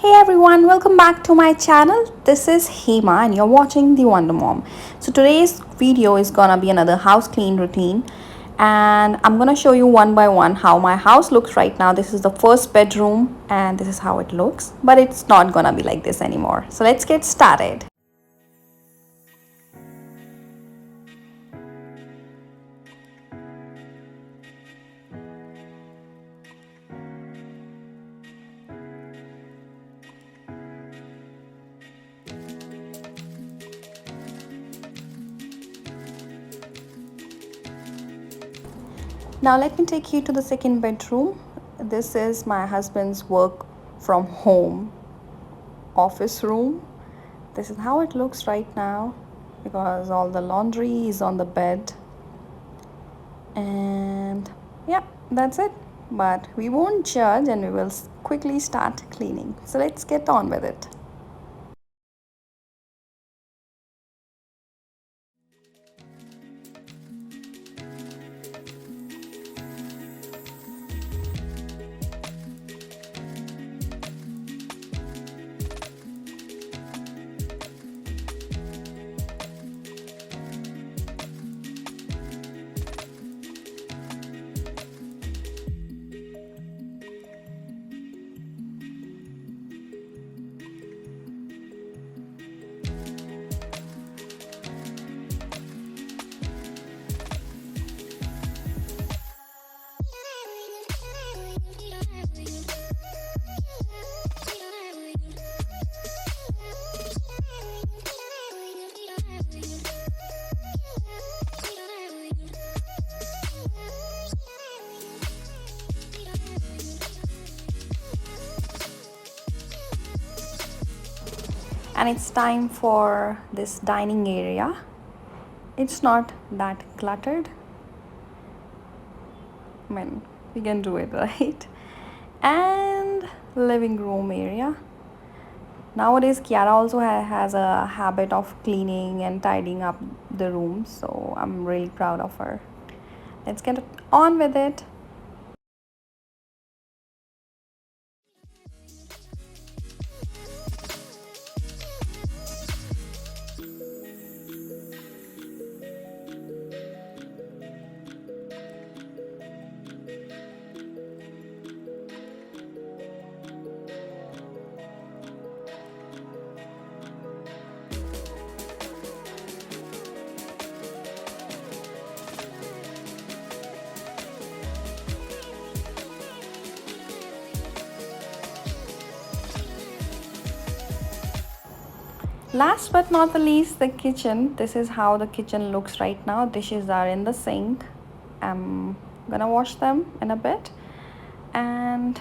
Hey everyone, welcome back to my channel. This is Hema and you're watching The Wonder Mom. So today's video is gonna be another house clean routine, and I'm gonna show you one by one how my house looks right now. This is the first bedroom and this is how it looks, but it's not gonna be like this anymore. So let's get started. Now let me take you to the second bedroom. This is my husband's work from home office room. This is how it looks right now because all the laundry is on the bed. And yeah, that's it. But we won't judge and we will quickly start cleaning. So let's get on with it. And it's time for this dining area. It's not that cluttered. I mean, we can do it, right? And living room area. Nowadays, Kiara also has a habit of cleaning and tidying up the rooms, so I'm really proud of her. Let's get on with it. Last but not the least, the kitchen. This is how the kitchen looks right now. Dishes are in the sink. I'm gonna wash them in a bit. And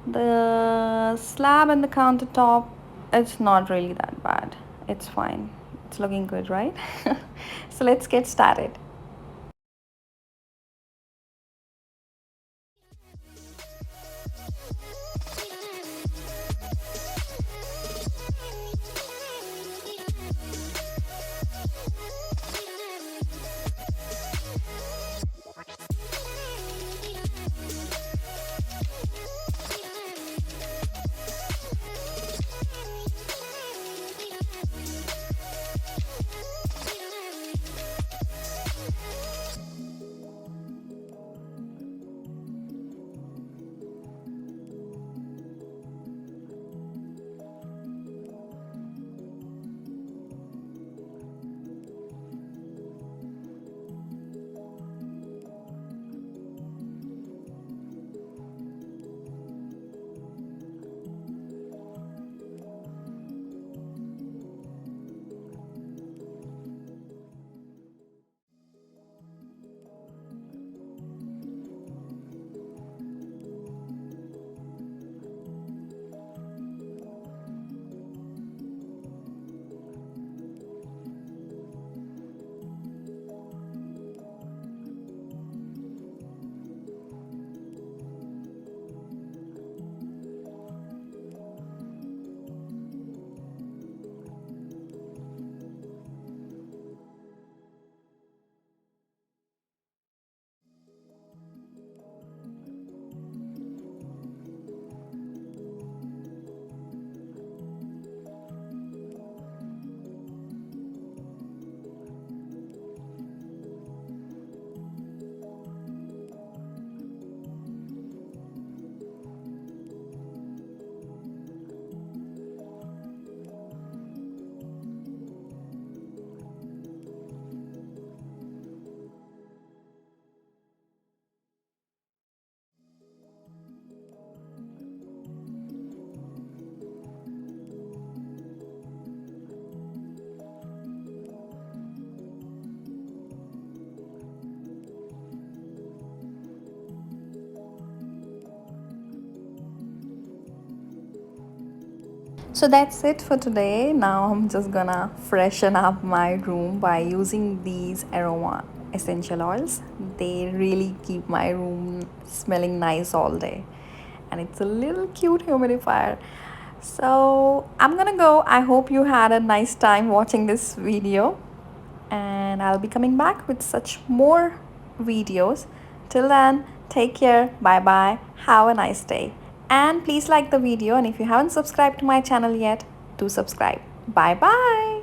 the slab and the countertop, it's not really that bad. It's fine. It's looking good, right? So let's get started. So that's it for today. Now I'm just gonna freshen up my room by using these aroma essential oils. They really keep my room smelling nice all day. And it's a little cute humidifier. So I'm gonna go. I hope you had a nice time watching this video. And I'll be coming back with such more videos. Till then, take care, bye bye, have a nice day, and please like the video, and if you haven't subscribed to my channel yet, do subscribe. Bye bye.